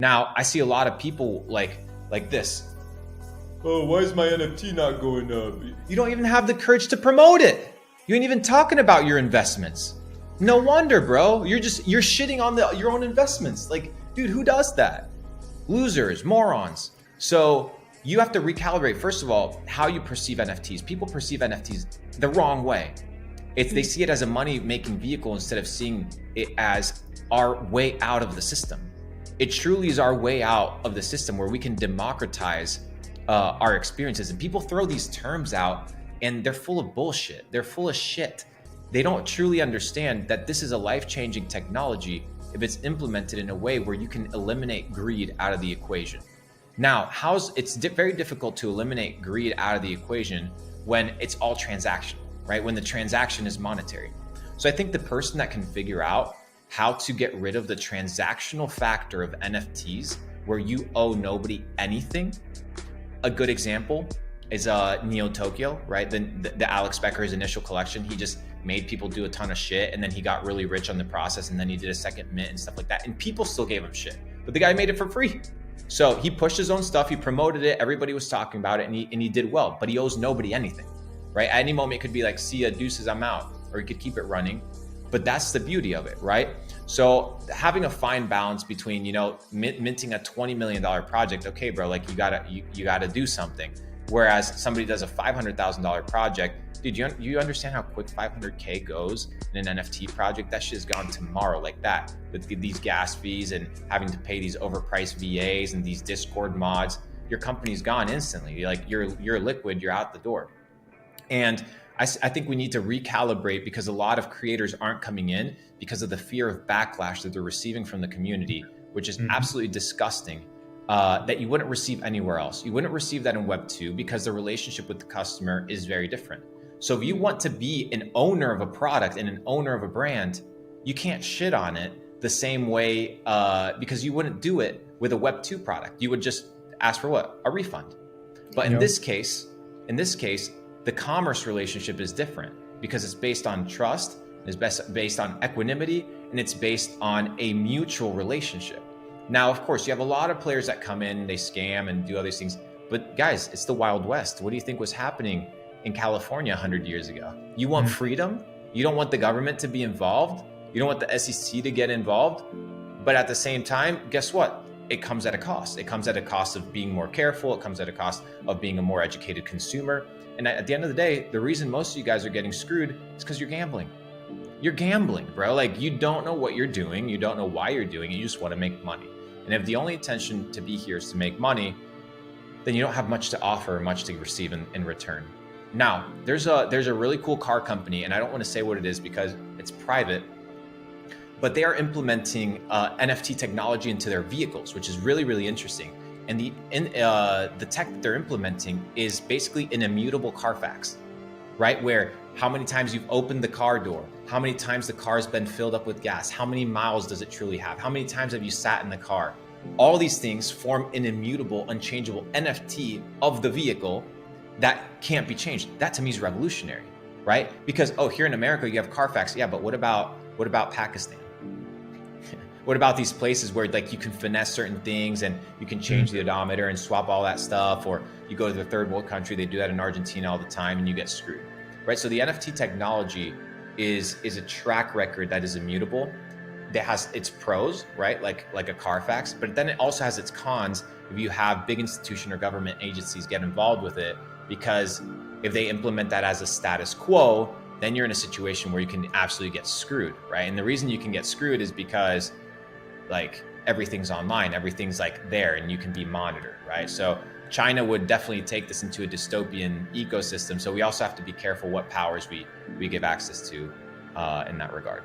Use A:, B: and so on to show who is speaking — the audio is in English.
A: Now, I see a lot of people like this. Oh, why is my NFT not going up? You don't even have the courage to promote it. You ain't even talking about your investments. No wonder, bro. You're shitting on your own investments. Like, dude, who does that? Losers, morons. So you have to recalibrate, first of all, how you perceive NFTs. People perceive NFTs the wrong way. They see it as a money-making vehicle instead of seeing it as our way out of the system. It truly is our way out of the system where we can democratize our experiences. And people throw these terms out and they're full of bullshit. They're full of shit. They don't truly understand that this is a life-changing technology if it's implemented in a way where you can eliminate greed out of the equation. Now, it's very difficult to eliminate greed out of the equation when it's all transactional, right? When the transaction is monetary. So I think the person that can figure out how to get rid of the transactional factor of NFTs where you owe nobody anything. A good example is Neo Tokyo, right? The Alex Becker's initial collection, he just made people do a ton of shit and then he got really rich on the process and then he did a second mint and stuff like that. And people still gave him shit, but the guy made it for free. So he pushed his own stuff, he promoted it, everybody was talking about it and he did well, but he owes nobody anything, right? At any moment it could be like, see ya, deuces, I'm out, or he could keep it running. But that's the beauty of it, right? So having a fine balance between, minting a $20 million project, okay, bro, like you gotta do something. Whereas somebody does a $500,000 project, dude, you understand how quick 500K goes in an NFT project? That shit is gone tomorrow like that. With these gas fees and having to pay these overpriced VAs and these Discord mods, your company's gone instantly. You're liquid, you're out the door. And I think we need to recalibrate because a lot of creators aren't coming in because of the fear of backlash that they're receiving from the community, which is absolutely disgusting, that you wouldn't receive anywhere else. You wouldn't receive that in Web 2 because the relationship with the customer is very different. So if you want to be an owner of a product and an owner of a brand, you can't shit on it the same way because you wouldn't do it with a Web 2 product. You would just ask for what? A refund. But in this case, the commerce relationship is different because it's based on trust, it's based on equanimity, and it's based on a mutual relationship. Now, of course, you have a lot of players that come in, they scam and do other things, but guys, it's the Wild West. What do you think was happening in California 100 years ago? You want freedom? You don't want the government to be involved? You don't want the SEC to get involved? But at the same time, guess what? It comes at a cost. It comes at a cost of being more careful. It comes at a cost of being a more educated consumer. And at the end of the day, the reason most of you guys are getting screwed is because you're gambling. You're gambling, bro. Like, you don't know what you're doing. You don't know why you're doing it. You just want to make money. And if the only intention to be here is to make money, then you don't have much to offer, much to receive in return. Now, there's a really cool car company, and I don't want to say what it is because it's private, but they are implementing NFT technology into their vehicles, which is really, really interesting. And the tech that they're implementing is basically an immutable Carfax, right? Where how many times you've opened the car door, how many times the car has been filled up with gas, how many miles does it truly have, how many times have you sat in the car? All these things form an immutable, unchangeable NFT of the vehicle that can't be changed. That to me is revolutionary, right? Because, here in America, you have Carfax. Yeah, but what about Pakistan? What about these places where like you can finesse certain things and you can change the odometer and swap all that stuff, or you go to the third world country, they do that in Argentina all the time and you get screwed, right? So the NFT technology is a track record that is immutable, that has its pros, right? Like a Carfax, but then it also has its cons if you have big institution or government agencies get involved with it, because if they implement that as a status quo, then you're in a situation where you can absolutely get screwed, right? And the reason you can get screwed is because like everything's online, everything's like there and you can be monitored, right? So China would definitely take this into a dystopian ecosystem. So we also have to be careful what powers we give access to in that regard.